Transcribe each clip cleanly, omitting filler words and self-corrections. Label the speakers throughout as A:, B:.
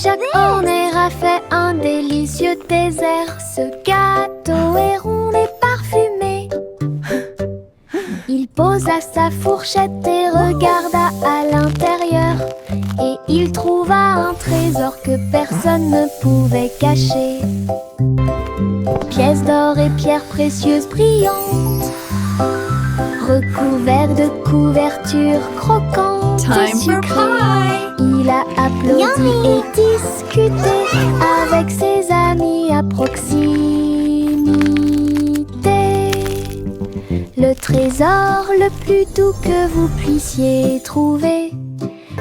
A: Jacques Horner a fait un délicieux dessert. Ce gâteau est rond et parfumé. Il posa sa fourchette et regarda à l'intérieur. Et il trouva un trésor que personne ne pouvait cacher. Pièces d'or et pierres précieuses brillantes, recouverts de couvertures croquantes et sucrées. Il a applaudi et discuté avec ses amis à proximité. Le trésor le plus doux que vous puissiez trouver.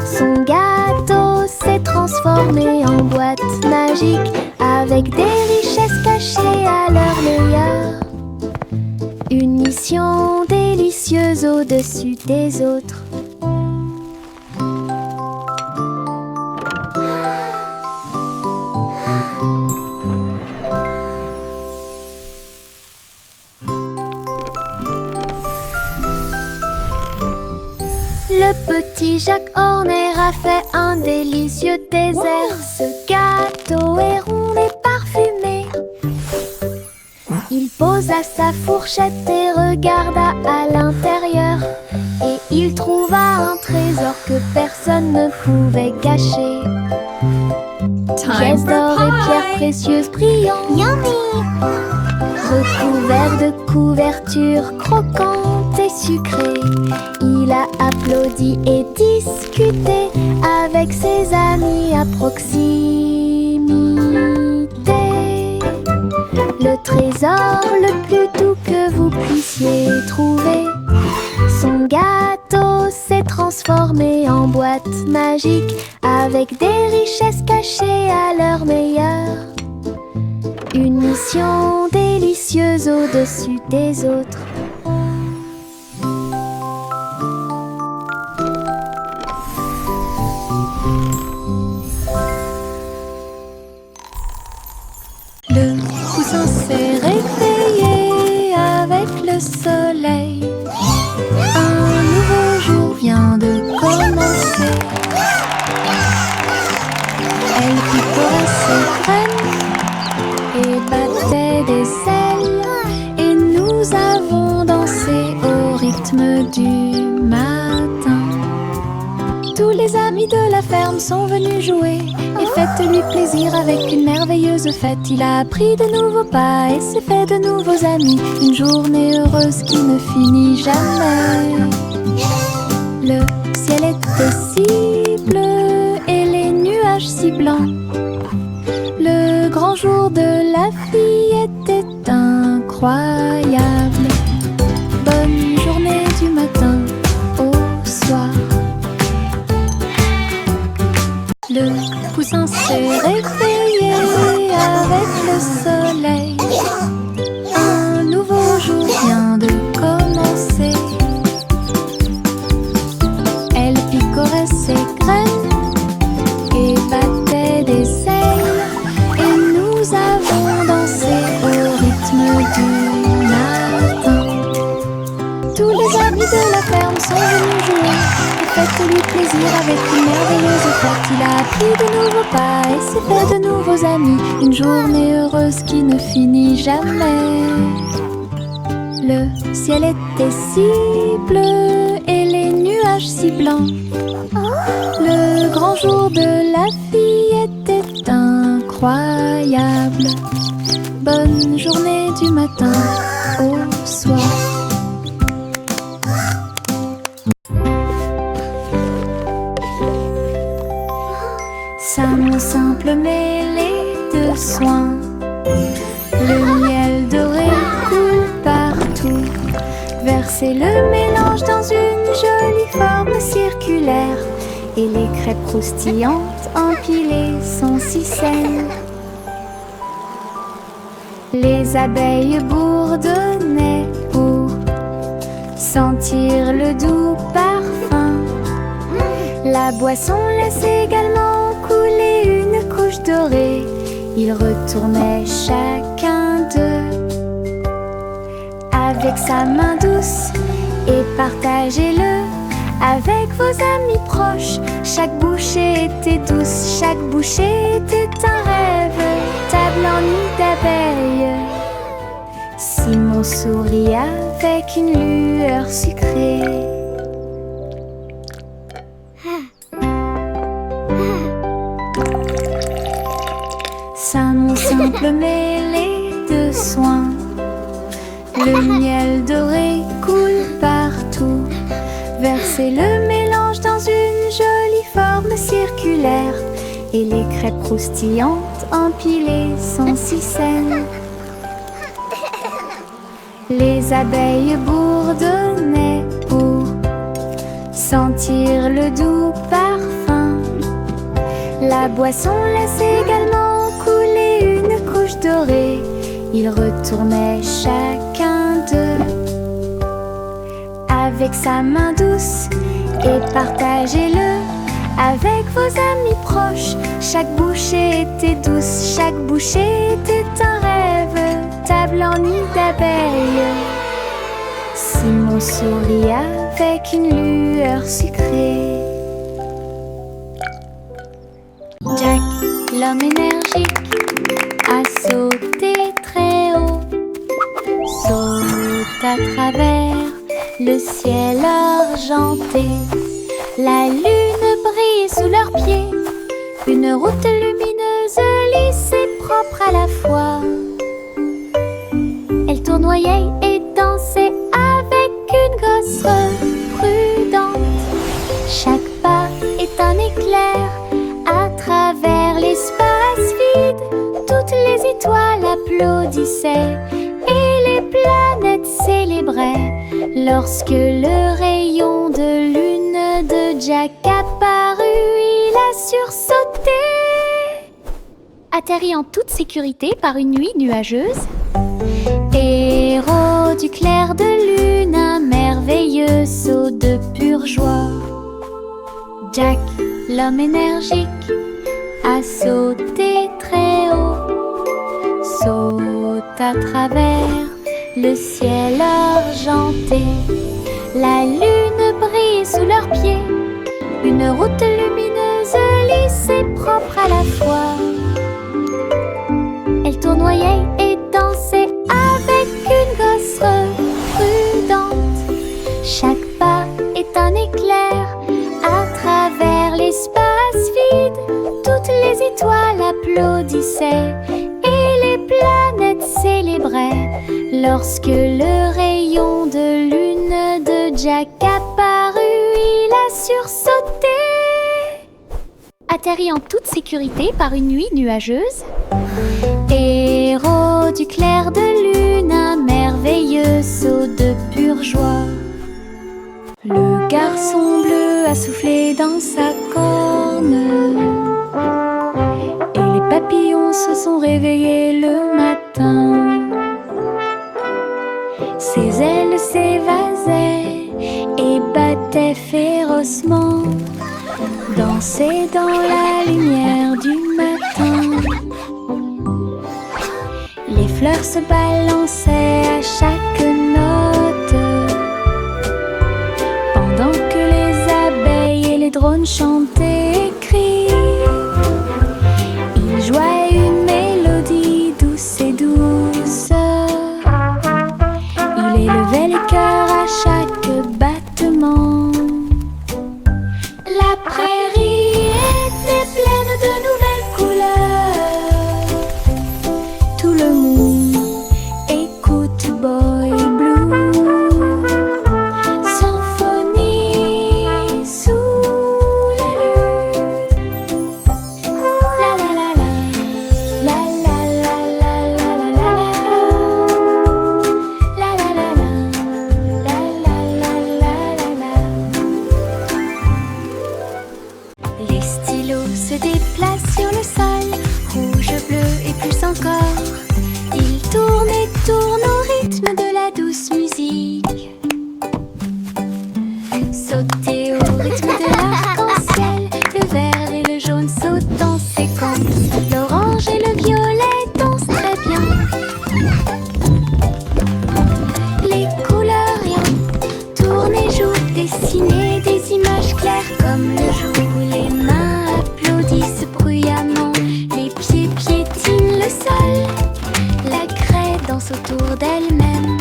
A: Son gâteau s'est transformé en boîte magique avec des richesses cachées à leur meilleur. Une mission délicieuse au-dessus des autres. Le petit Jacques Horner a fait un délicieux dessert. Ce gâteau est rond et parfumé. Il posa sa fourchette et regarda à l'intérieur. Et il trouva un trésor que personne ne pouvait cacher. Pièces d'or et pierres précieuses brillantes, recouverts de couvertures croquantes et sucrées. Il a applaudi et discuté avec ses amis à proximité. Le trésor le plus doux que vous puissiez trouver. Son gâteau s'est transformé en boîte magique avec des richesses cachées à leur meilleur. Une mission délicieuse au-dessus des autres. Le poussin s'est réveillé avec le soleil. Un nouveau jour vient de commencer. Elle picorait ses graines et battait des ailes. Et nous avons dansé au rythme du matin. Tous les amis de la ferme sont venus jouer. Et faites-lui plaisir avec une merveilleuse fête. Il a appris de nouveaux pas et s'est fait de nouveaux amis. Une journée heureuse qui ne finit jamais. Le ciel était si bleu et les nuages si blancs. Le grand jour de la vie était incroyable. Bonne journée du matin au soir. Le poussin s'est réveillé avec le soleil. Un nouveau jour vient de commencer. Elle picorait ses graines et battait des ailes. Et nous avons dansé au rythme du matin. Tous les amis de la ferme sont venus jouer. Faites-lui plaisir avec une merveilleuse fête. Il a appris de nouveaux pas et s'est fait de nouveaux amis. Une journée heureuse qui ne finit jamais. Le ciel était si bleu et les nuages si blancs. Le grand jour de la vie était incroyable. Bonne journée du matin au soir. Sa simple mêlée de soins, le miel doré coule partout. Versez le mélange dans une jolie forme circulaire. Et les crêpes croustillantes empilées sont si saines. Les abeilles bourdonnaient pour sentir le doux parfum. La boisson laisse également couler une couche dorée. Ils retournaient chacun d'eux avec sa main douce et partageaient-le avec vos amis proches. Chaque bouchée était douce, chaque bouchée était un rêve. Table en nid d'abeilles. Simon sourit avec une lueur sucrée. Simon simple mêlé de soin. Le miel doré coule partout. Versez le mélange dans une jolie forme circulaire. Et les crêpes croustillantes empilées sont si saines. Les abeilles bourdonnaient pour sentir le doux parfum. La boisson laisse également couler une couche dorée. Ils retournaient chacun d'eux avec sa main douce et partagez-le avec vos amis proches. Chaque bouchée était douce, chaque bouchée était un rêve. Table en nid d'abeilles. Simon sourit avec une lueur sucrée. Jack, l'homme énergique, a sauté très haut. Saute à travers le ciel argenté. La lune brille sous leurs pieds. Une route lumineuse, lisse et propre à la fois. Elle tournoyait et dansait avec une gosse prudente. Chaque pas est un éclair à travers l'espace vide. Toutes les étoiles applaudissaient et les planètes célébraient lorsque le rayon de lune de Jack apparut. Il a sursauté, atterri en toute sécurité par une nuit nuageuse. Héros du clair de lune, un merveilleux saut de pure joie. Jack, l'homme énergique, a sauté très haut. Saute à travers le ciel argenté. La lune brille sous leurs pieds. Une route lumineuse, lisse et propre à la fois. Elle tournoyait et dansait avec une gosse prudente. Chaque pas est un éclair à travers l'espace vide. Toutes les étoiles applaudissaient et les planètes célébraient lorsque le rayon de lune de Jack apparut. Il a sursauté, atterri en toute sécurité par une nuit nuageuse. Héros du clair de lune, un merveilleux saut de pure joie. Le garçon bleu a soufflé dans sa corne et les papillons se sont réveillés le matin. Ses ailes s'évasaient et battaient férocement, dansaient dans la lumière du matin. Les fleurs se balançaient à chaque note, pendant que les abeilles et les drones chantaient et crient. Ils jouaient une mélodie douce et douce. Il élevait les cœurs à chaque battement. La prairie était pleine de nouvelles couleurs. Tout le monde écoute Boy Blue. Symphonie sous la lune. La la la la, la la la la la la la la la la la la la. Les stylos se déplacent sur le sol, rouge, bleu et plus encore. Ils tournent et tournent au rythme de la douce musique. Sauter au rythme de l'arc-en-ciel, le vert et le jaune sautent en séquence. L'orange et le violet dansent très bien. Les couleurs tournent et jouent, dessiner des images. comme le jour. Les mains applaudissent bruyamment, les pieds piétinent le sol. La craie danse autour d'elle-même,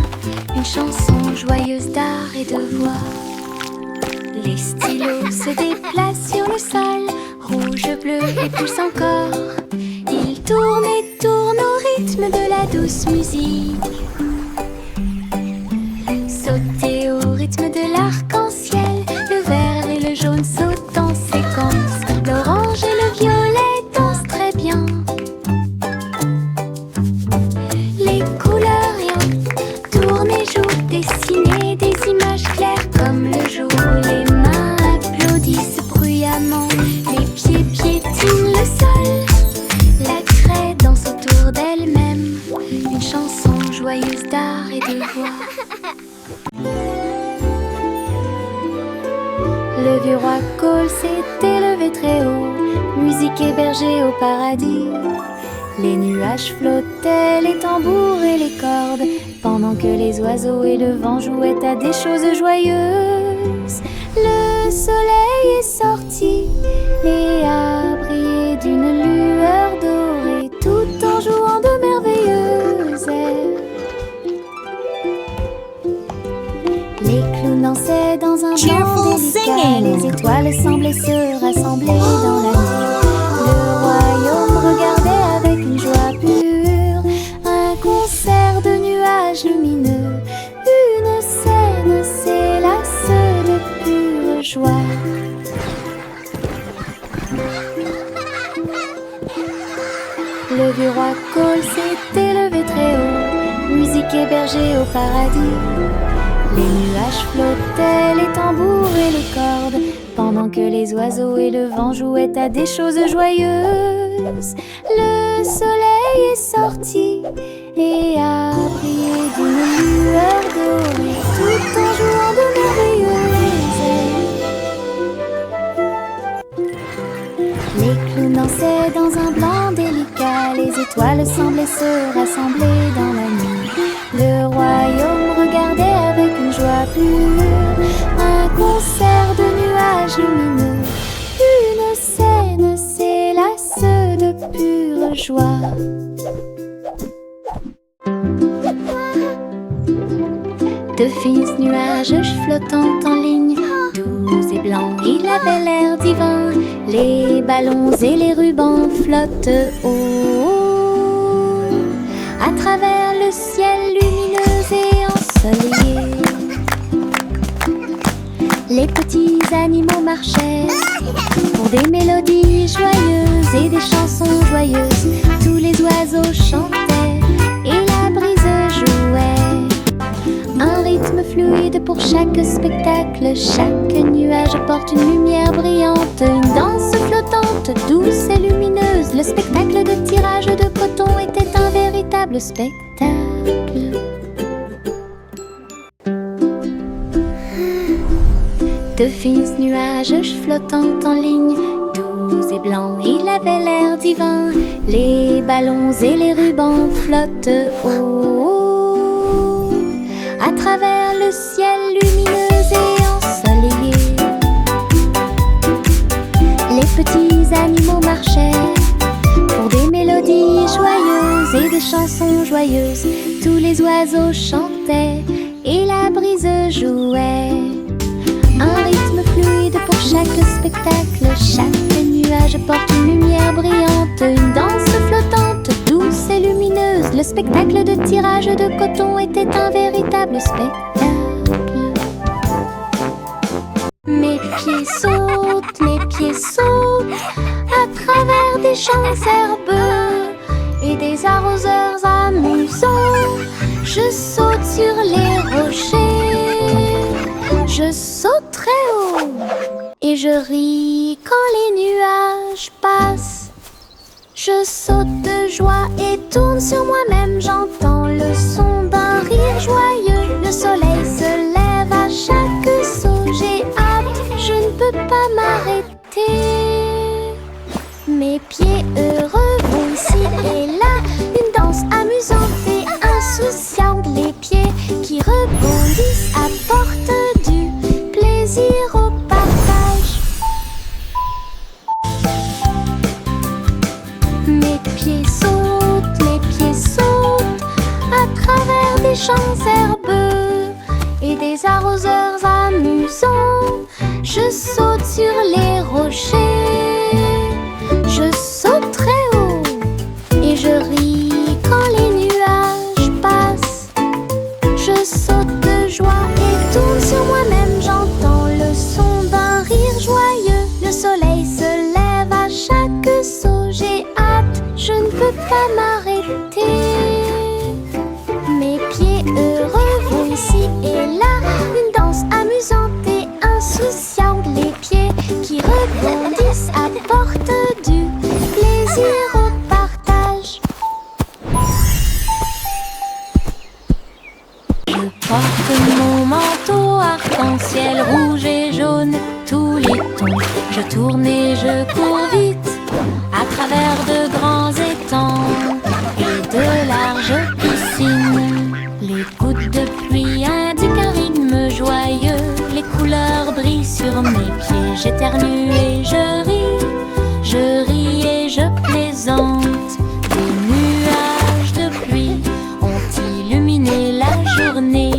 A: une chanson joyeuse d'art et de voix. Les stylos se déplacent sur le sol, rouge, bleu et plus encore. Ils tournent et tournent au rythme de la douce musique. Sauter au rythme de l'arc-en-ciel, le vert et le jaune sautent en séquence. L'orange et le violet dansent très bien. Les couleurs rien tournent et jouent, dessiner des images claires comme le jour. Les mains applaudissent bruyamment, les pieds piétinent le sol. La craie danse autour d'elle-même, une chanson joyeuse d'art et de voix. Le vieux roi Cole s'est élevé très haut, musique hébergée au paradis. Les nuages flottaient, les tambours et les cordes, pendant que les oiseaux et le vent jouaient à des choses joyeuses. Le soleil est sorti et a brillé d'une lueur dorée, tout en jouant de merveilleuses airs. Les clowns dansaient dans un blanc délicat, les étoiles semblaient se rassembler dans la nuit. Le royaume regardait avec une joie pure un concert de nuages lumineux. Une scène s'élasse de pure joie. Le vieux roi Cole s'est élevé très haut, musique hébergée au paradis. Les nuages flottaient, les tambours et les cordes, pendant que les oiseaux et le vent jouaient à des choses joyeuses. Le soleil est sorti et a brillé d'une lueur dorée, tout en jouant de merveilleuses airs. Les clowns dansaient dans un blanc délicat, les étoiles semblaient se rassembler dans la nuit. Le royaume regardait avec une joie pure un concert de nuages lumineux. Une scène s'élasse de pure joie. De fins nuages flottant en ligne, doux et blancs, il avait l'air divin. Les ballons et les rubans flottent haut à travers le ciel lumineux et ensoleillé. Les petits animaux marchaient pour des mélodies joyeuses et des chansons joyeuses. Tous les oiseaux chantaient et la brise jouait. Un rythme fluide pour chaque spectacle. Chaque nuage apporte une lumière brillante, une danse flottante, douce et lumineuse. Le spectacle de tirage de coton était un véritable spectacle. De fins nuages flottant en ligne, doux et blancs, il avait l'air divin. Les ballons et les rubans flottent haut à travers le ciel lumineux et ensoleillé. Les petits animaux marchaient pour des mélodies joyeuses et des chansons joyeuses. Tous les oiseaux chantaient et la brise jouait. Un rythme fluide pour chaque spectacle. Chaque nuage apporte une lumière brillante, une danse flottante, douce et lumineuse. Le spectacle de tirage de coton était un véritable spectacle. Mes pieds sautent à travers des champs herbeux et des arroseurs amusants. Je saute sur les rochers, je saute très haut et je ris quand les nuages passent. Je saute de joie et tourne sur moi-même. J'entends le son d'un rire joyeux. Le soleil se lève à chaque saut. J'ai hâte, je ne peux pas m'arrêter. Mes pieds heureux vont ici et là. Une danse amusante et insouciante. Les pieds qui rebondissent apportent du plaisir au partage. champs herbeux et des arroseurs amusants. Je saute sur les rochers, je saute très haut et je ris quand les nuages passent. Je saute de joie et tourne sur moi-même, j'entends le son d'un rire joyeux. Le soleil se lève à chaque saut, j'ai hâte, je ne peux pas m'arrêter. Mes pieds heureux vont ici et là, une danse amusante et insouciante. Les pieds qui rebondissent apportent du plaisir au partage. Je porte mon manteau arc-en-ciel rouge et jaune, tous les tons. Je tourne et je cours vite à travers de grands étangs et de larges piscines. Les gouttes de pluie indiquent un rythme joyeux. Les couleurs brillent sur mes pieds. J'éternue et je ris et je plaisante. Des nuages de pluie ont illuminé la journée.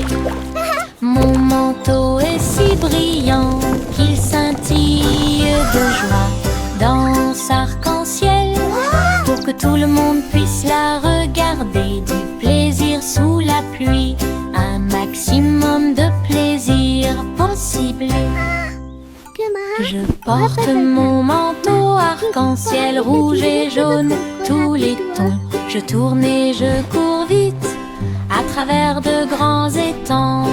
A: Mon manteau est si brillant qu'il scintille de joie. Danse arc-en-ciel pour que tout le monde puisse la regarder. Du plaisir sous la pluie, un maximum de plaisir possible. Je porte mon manteau arc-en-ciel rouge et jaune, tous les tons. Je tourne et je cours vite à travers de grands étangs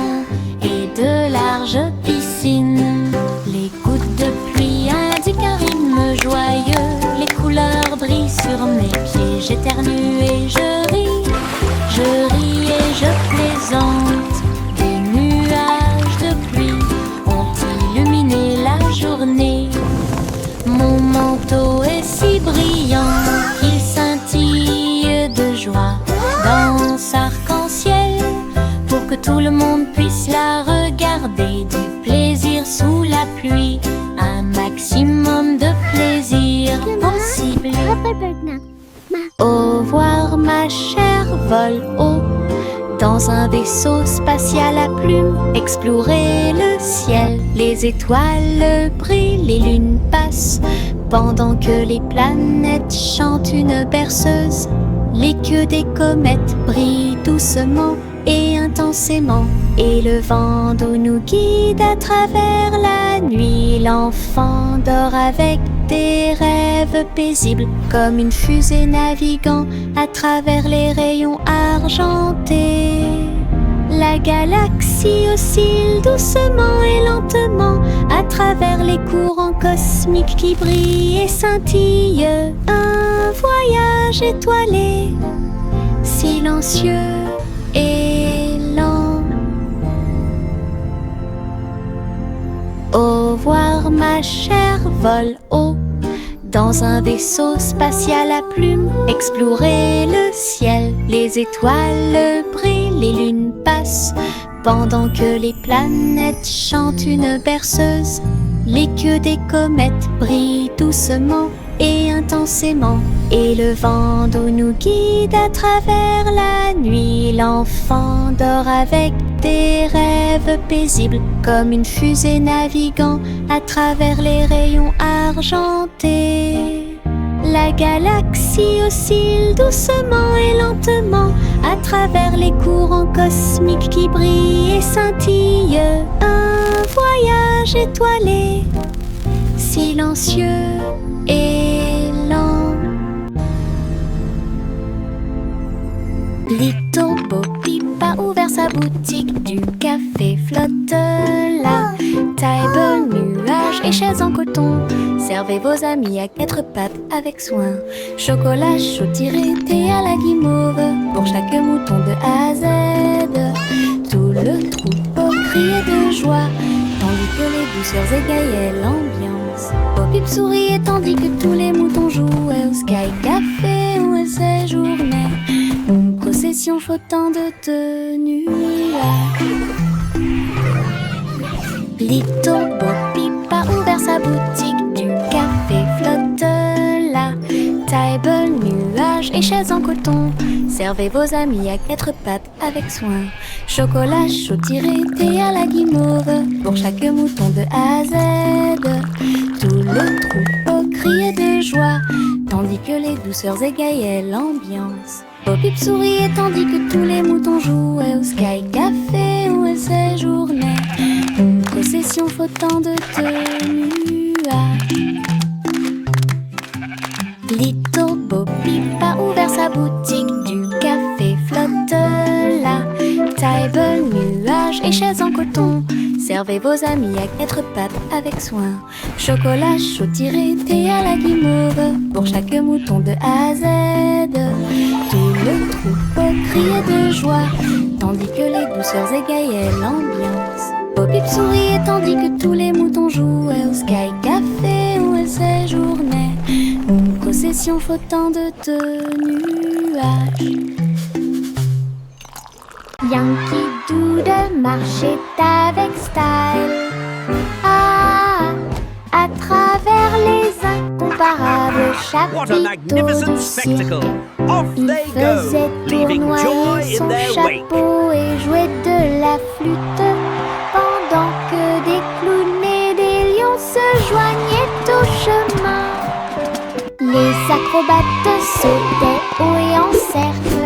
A: et de larges piscines. Les gouttes de pluie indiquent un rythme joyeux. Les couleurs brillent sur mes pieds. J'éternue et je ris et je plaisante. Des nuages de pluie ont illuminé la journée. Mon manteau est si brillant qu'il scintille de joie. Danse arc-en-ciel pour que tout le monde puisse la regarder. Du plaisir sous la pluie, un maximum de plaisir possible. Au revoir ma chère, vole haut dans un vaisseau spatial à plumes. Explorer le ciel, les étoiles brillent, les lunes passent pendant que les planètes chantent une berceuse. Les queues des comètes brillent doucement et intensément, et le vent d'eau nous guide à travers la nuit. L'enfant dort avec des rêves paisibles, comme une fusée naviguant à travers les rayons argentés. La galaxie oscille doucement et lentement à travers les courants cosmiques qui brillent et scintillent. Un voyage étoilé, silencieux et lent. Au revoir ma chère, vole haut dans un vaisseau spatial à plumes. Explorer le ciel, les étoiles brillent, les lunes passent pendant que les planètes chantent une berceuse. Les queues des comètes brillent doucement et intensément, et le vent d'eau nous guide à travers la nuit. L'enfant dort avec des rêves paisibles, comme une fusée naviguant à travers les rayons argentés. La galaxie oscille doucement et lentement à travers les courants cosmiques qui brillent et scintillent. Un voyage étoilé, silencieux et lent. Little Bo Peep a ouvert sa boutique, du café flotte là. Table, nuages et chaises en coton. Servez vos amis à 4 pattes avec soin. Chocolat chaud tiré, thé à la guimauve, pour chaque mouton de A à Z. Tout le troupeau criait de joie, tandis que les douceurs égayaient l'ambiance. Bo Peep souriait tandis que tous les moutons jouaient au Sky Café où elle séjournait. Une procession flottant de nuages. Little Bo Peep a ouvert sa boutique, du café flotte là. Table, nuages et chaises en coton. Servez Servez vos amis à 4 pattes avec soin. Chocolat chaud tiré, thé à la guimauve, pour chaque mouton de A à Z. Tout le troupeau criait de joie, tandis que les douceurs égayaient l'ambiance. Pop-Pip souriait tandis que tous les moutons jouaient au Sky Café où elle séjournait. Une procession flottant de nuages. Little Pop-Pip a ouvert sa boutique, du café flotte là. Table, nuages et chaises en coton. Servez vos amis à 4 pattes avec soin. Chocolat chaud tiré, thé à la guimauve, pour chaque mouton de A à Z. Tout le troupeau criait de joie, tandis que les douceurs égayaient l'ambiance. Pop-Pip souriait tandis que tous les moutons jouaient au Sky Café où elle séjournait. Une procession flottant de nuages. Yankee Doodle marchait avec style. Ah, à travers les incomparables
B: What a
A: chapiteaux
B: magnificent
A: du cirque.
B: spectacle! Off
A: Il
B: they
A: faisait
B: go, leaving joy
A: tournoyer
B: in
A: son
B: their wake.
A: chapeau et jouait de la flûte, pendant que des clowns et des lions se joignaient au chemin. Les acrobates sautaient haut et en cercle.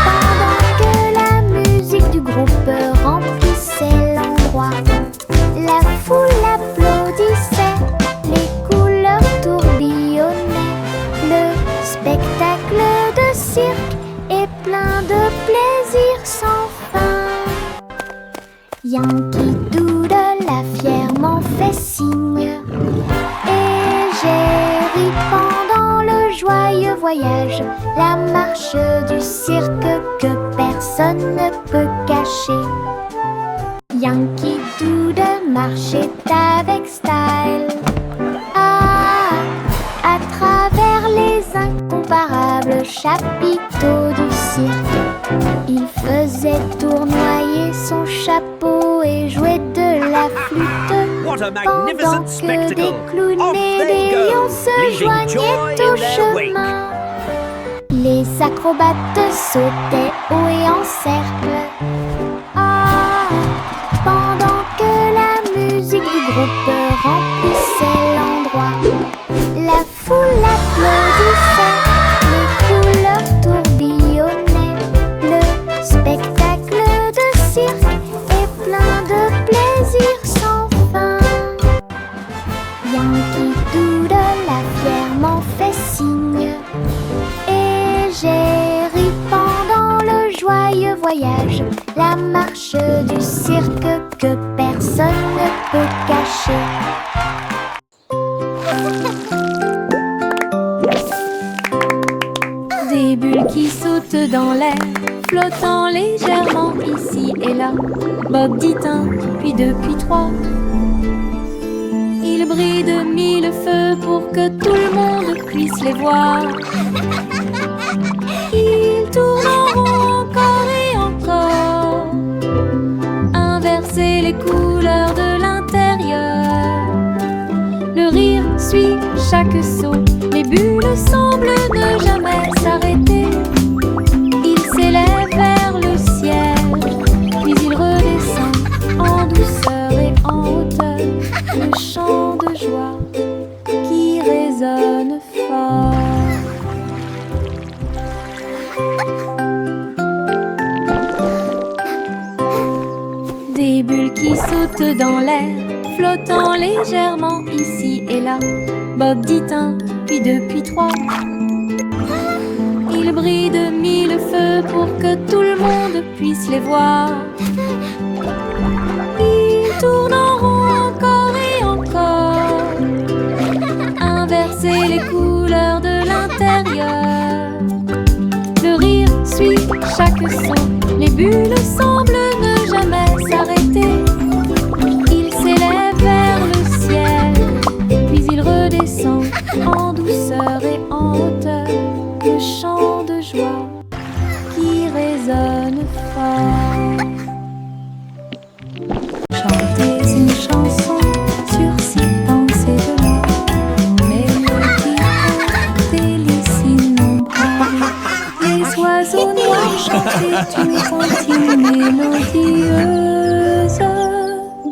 A: Pendant que la musique du groupe remplissait l'endroit, la foule applaudissait, les couleurs tourbillonnaient. Le spectacle de cirque est plein de plaisir sans fin. Yankee Doodle a fièrement fait signe, et j'ai ri pendant le joyeux voyage, la marche du cirque que personne ne peut cacher. Yankee Doodle marchait avec style. Ah, à travers les incomparables chapiteaux du cirque, il faisait tournoyer son chapeau et jouait de la flûte,
B: What a
A: pendant
B: magnificent
A: que
B: spectacle!
A: des clowns
B: Off
A: et
B: they
A: des
B: go,
A: lions se
B: leaving
A: joignaient
B: joy
A: au
B: in their wake.
A: chemin. Les acrobates sautaient haut et en cercle. Ah, pendant que la musique du groupe remplissait l'endroit, la foule applaudissait, les couleurs tourbillonnaient. Le spectacle de cirque est plein de plaisir sans fin. Yankee Doodle a fièrement fait signe, et j'ai ri pendant le joyeux voyage, la marche du cirque que personne ne peut cacher. Des bulles qui sautent dans l'air, flottant légèrement ici et là. Bob dit un, puis deux, puis trois. Ils brillent de 1000 feux pour que tout le monde puisse les voir. Ils tournent en rond encore et encore, inverser les couleurs de l'intérieur. Le rire suit chaque saut, les bulles semblent ne jamais s'arrêter. Ils s'élèvent vers le ciel, puis ils redescendent en douceur et en hauteur. Le chant de joie qui résonne fort. Des bulles qui sautent dans l'air, flottant légèrement ici et là. Bob dit un, puis deux, puis trois. Ils brillent de 1000 feux pour que tout le monde puisse les voir. Ils tournent en rond encore et encore, inverser les couleurs de l'intérieur. Le rire suit chaque son, les bulles semblent ne jamais s'arrêter. Ils s'élèvent vers le ciel, puis ils redescendent en douceur et en hauteur. Le chant de joie qui résonne fort. Chantez une chanson sur 6 pensées de l'or, mélodie, délice innombrable. c'est une comptine mélodieuse.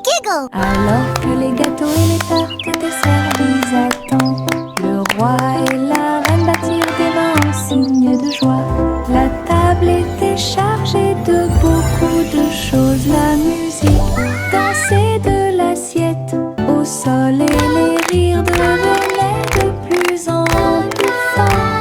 B: Giggle.
A: Alors que les gâteaux et les tartes étaient servis à temps, le roi et la reine battirent des mains en signe de joie. La table était chargée de beaucoup de choses, la musique dansait de l'assiette au sol et les rires devenaient de plus en plus forts.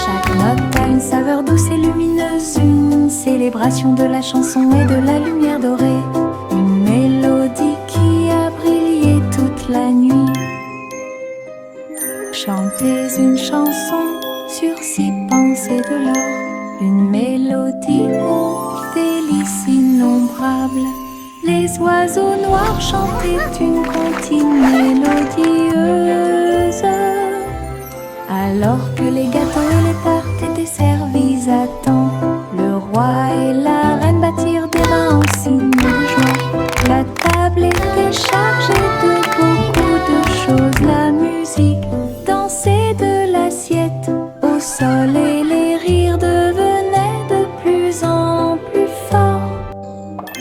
A: Chaque note a une saveur douce et lumineuse, une célébration de la chanson et de la lumière dorée, une mélodie qui a brillé toute la nuit. Chantez une chanson sur 6 pensées de l'or, une mélodie aux délices innombrables. Les oiseaux noirs chantaient une comptine mélodieuse. Alors que les gâteaux et les tartes étaient servis à temps, le roi et la reine battirent des mains en signe de joie. La table était chargée de beaucoup de choses, la musique dansait de l'assiette au sol et les rires devenaient de plus en plus forts.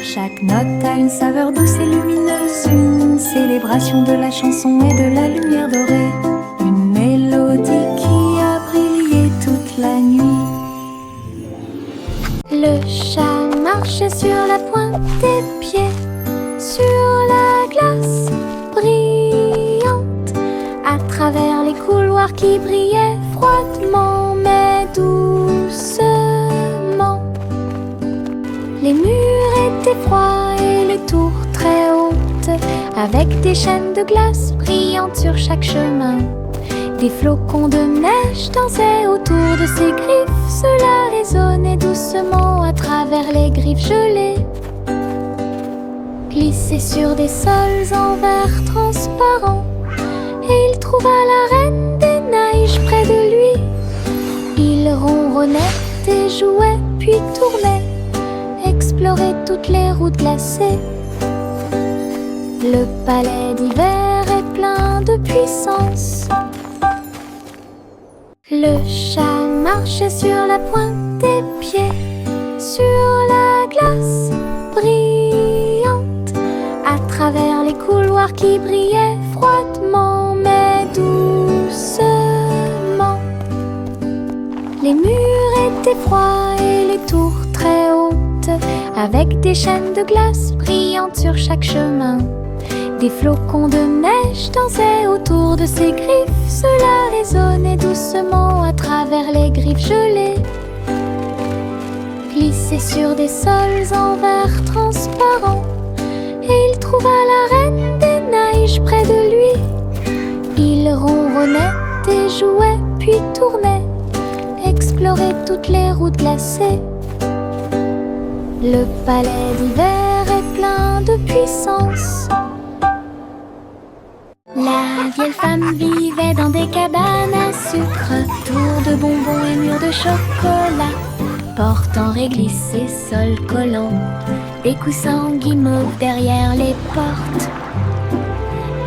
A: Chaque note a une saveur douce et lumineuse, une célébration de la chanson et de la lumière dorée, une mélodie qui a brillé toute la nuit. Le chat marchait sur la pointe des pieds, sur la glace brillante, à travers les couloirs qui brillaient froidement mais doucement. Les murs étaient froids et les tours très hautes, avec des chaînes de glace brillantes sur chaque chemin. Des flocons de neige dansaient autour de ses griffes, cela résonnait doucement à travers les griffes gelées. Glissait sur des sols en verre transparent, et il trouva la reine des neiges près de lui. Il ronronnait et jouait puis tournait, explorait toutes les routes glacées. Le palais d'hiver est plein de puissance. Le chat marchait sur la pointe des pieds, sur la glace brillante, à travers les couloirs qui brillaient froidement mais doucement. Les murs étaient froids et les tours très hautes, avec des chaînes de glace brillantes sur chaque chemin. Des flocons de neige dansaient autour de ses griffes, cela résonnait doucement à travers les griffes gelées. Glissait sur des sols en verre transparent, et il trouva la reine des neiges près de lui. Il ronronnait et jouait puis tournait, explorait toutes les routes glacées. Le palais d'hiver est plein de puissance. La vieille femme vivait dans des cabanes à sucre, tours de bonbons et murs de chocolat, portant réglisse et sol collant, des coussins guimauves derrière les portes.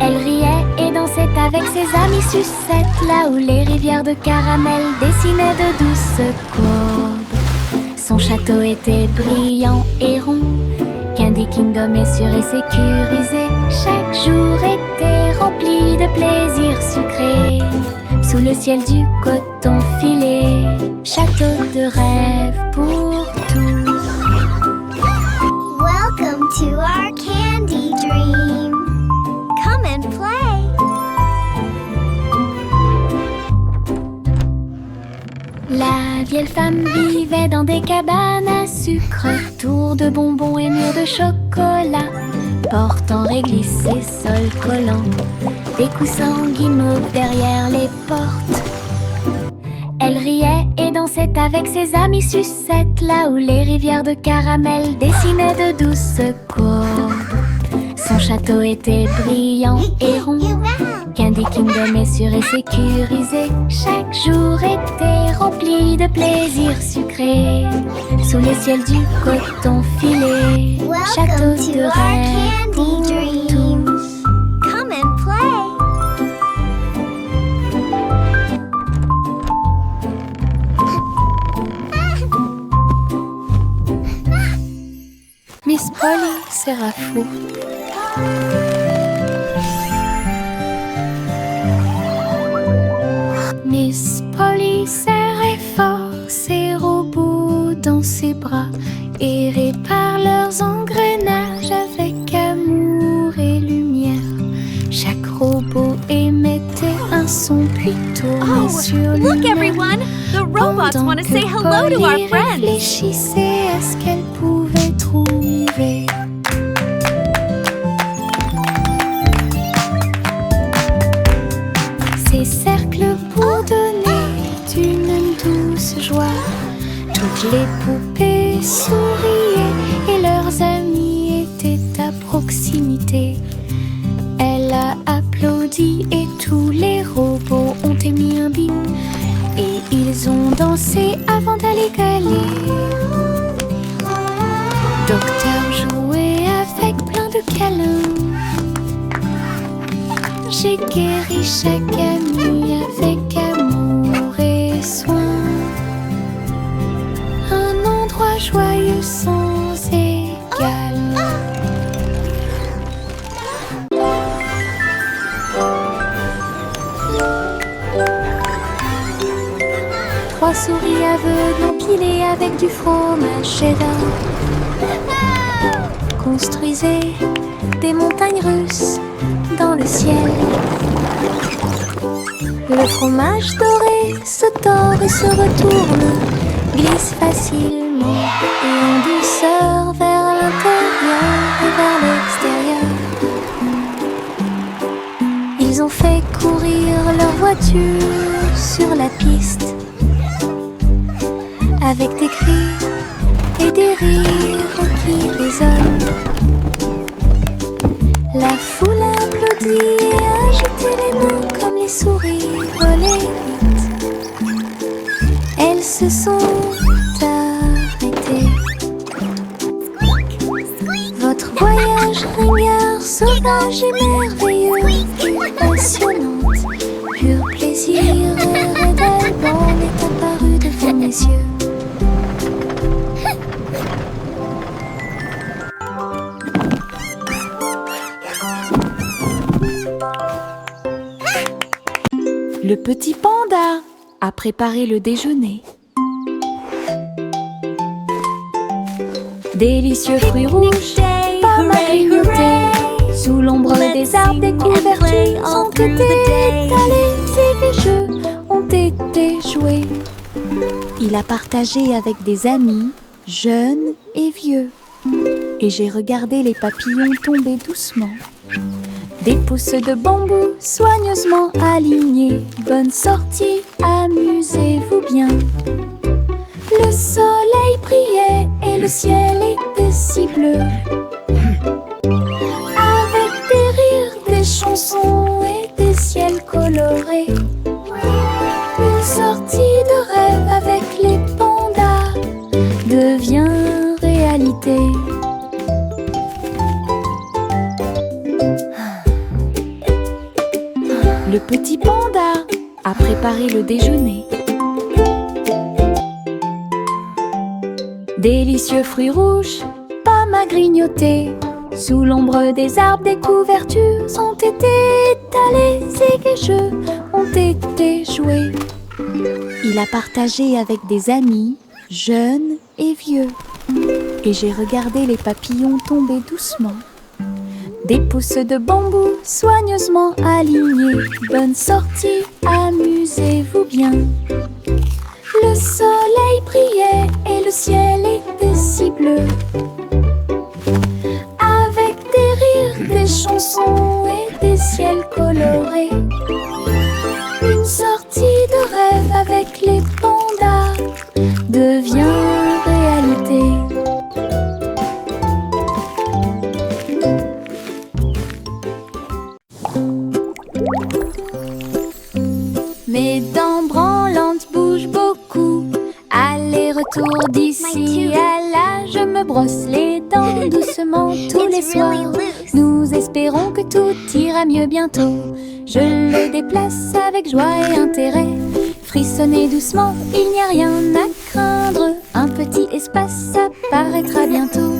A: Elle riait et dansait avec ses amis sucettes, là où les rivières de caramel dessinaient de douces courbes. Son château était brillant et rond, Candy Kingdom est sûr et sécurisé. Chaque jour était rempli de plaisirs sucrés, sous le ciel du coton filé. Château de rêve pour tous.
B: Welcome to our candy dream. Come and play.
A: La vieille femme vivait dans des cabanes à sucre, tours de bonbons et murs de chocolat, portant réglisse et sol collant, des coussins guimauves derrière les portes. Elle riait et dansait avec ses amis sucettes, là où les rivières de caramel dessinaient de douces courbes. Son château était brillant et rond, Candy Kingdom est sûr et sécurisé. Chaque jour était rempli de plaisirs sucrés, sous le ciel du coton filé. Château
B: Welcome to
A: de
B: our
A: rêve
B: candy
A: pour
B: dream.
A: tous.
B: Come and play.
A: chair à foutre. Miss Polly serrait fort ses robots dans ses bras et répare leurs engrenages avec amour et lumière. Chaque robot émettait un son puis tournait sur
B: Look
A: lui-même.
B: everyone! The robots
A: Pendant
B: want to
A: que
B: say hello to our
A: Polly
B: friends!
A: réfléchissait à ce qu'elle pouvait trouver. Ces cercles bourdonnaient d'une douce joie. Toutes les poupées souriaient et leurs amis étaient à proximité. Elle a applaudi et tous les robots ont émis un bip. Et ils ont dansé avant d'aller gagner. Docteur jouait avec plein de câlins. J'ai guéri chaque ami avec amour et soin. Un endroit joyeux sans égal. 3 souris aveugles empilées avec du fromage cheddar construisaient des montagnes russes dans le ciel. Le fromage doré se tord et se retourne, glisse facilement et en douceur vers l'intérieur et vers l'extérieur. Ils ont fait courir leur voiture sur la piste avec des cris et des rires qui résonnent. La foule applaudit et agitait les mains comme les souris volaient vite. Elles se sont arrêtées. Votre voyage ringard, sauvage et merveilleux, passionnante, pur plaisir et rédalbon est apparu devant mes yeux. Le petit panda a préparé le déjeuner. Délicieux fruits rouges, pommes à grignoter. Sous l'ombre des arbres, des couvertures ont été étalées et des jeux ont été joués. Il a partagé avec des amis, jeunes et vieux. Et j'ai regardé les papillons tomber doucement. Des pousses de bambou soigneusement alignées. Bonne sortie, amusez-vous bien. Le soleil brillait et le ciel était si bleu. Avec des rires, des chansons et des ciels colorés. Une sortie de rêve avec les pandas devient réalité. Le petit panda a préparé le déjeuner. Délicieux fruits rouges, pommes à grignoter. Sous l'ombre des arbres, des couvertures ont été étalées et des jeux ont été joués. Il a partagé avec des amis, jeunes et vieux. Et j'ai regardé les papillons tomber doucement. Des pousses de bambou soigneusement alignées. Bonne sortie, amusez-vous bien. Le soleil brillait et le ciel était si bleu. Avec des rires, des chansons et des ciels colorés. Une sortie de rêve avec les pandas devient réalité. Mes dents branlantes bougent beaucoup. Aller-retour d'ici à là, je me brosse les dents doucement tous les soirs. Nous espérons que tout ira mieux bientôt. Je le déplace avec joie et intérêt. Frissonnez doucement, il n'y a rien à craindre. Un petit espace apparaîtra bientôt.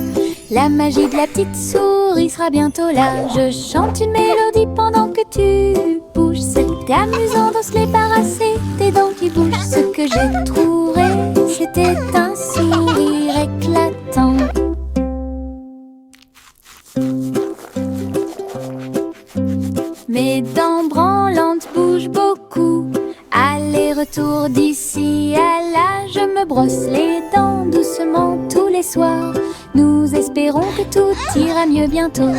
A: La magie de la petite souris sera bientôt là. Je chante une mélodie pendant que tu bouges. C'est amusant de se débarrasser des dents qui bougent. Ce que j'ai trouvé, c'était un sourire éclatant. Mes dents branlantes bougent beaucoup. Aller-retour d'ici à là, je me brosse les dents doucement tous les soirs. Nous espérons que tout ira mieux bientôt.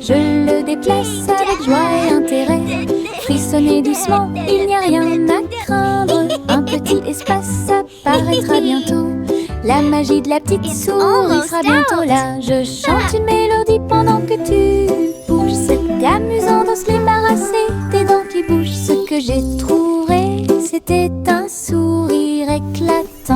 A: Je le déplace avec joie et intérêt. Frissonnez doucement, il n'y a rien à craindre. Un petit espace apparaîtra bientôt. La magie de la petite souris sera bientôt là. Je chante une mélodie pendant que tu bouges. C'est amusant de se débarrasser des dents qui bougent. Ce que j'ai trouvé, c'était un sourire éclatant.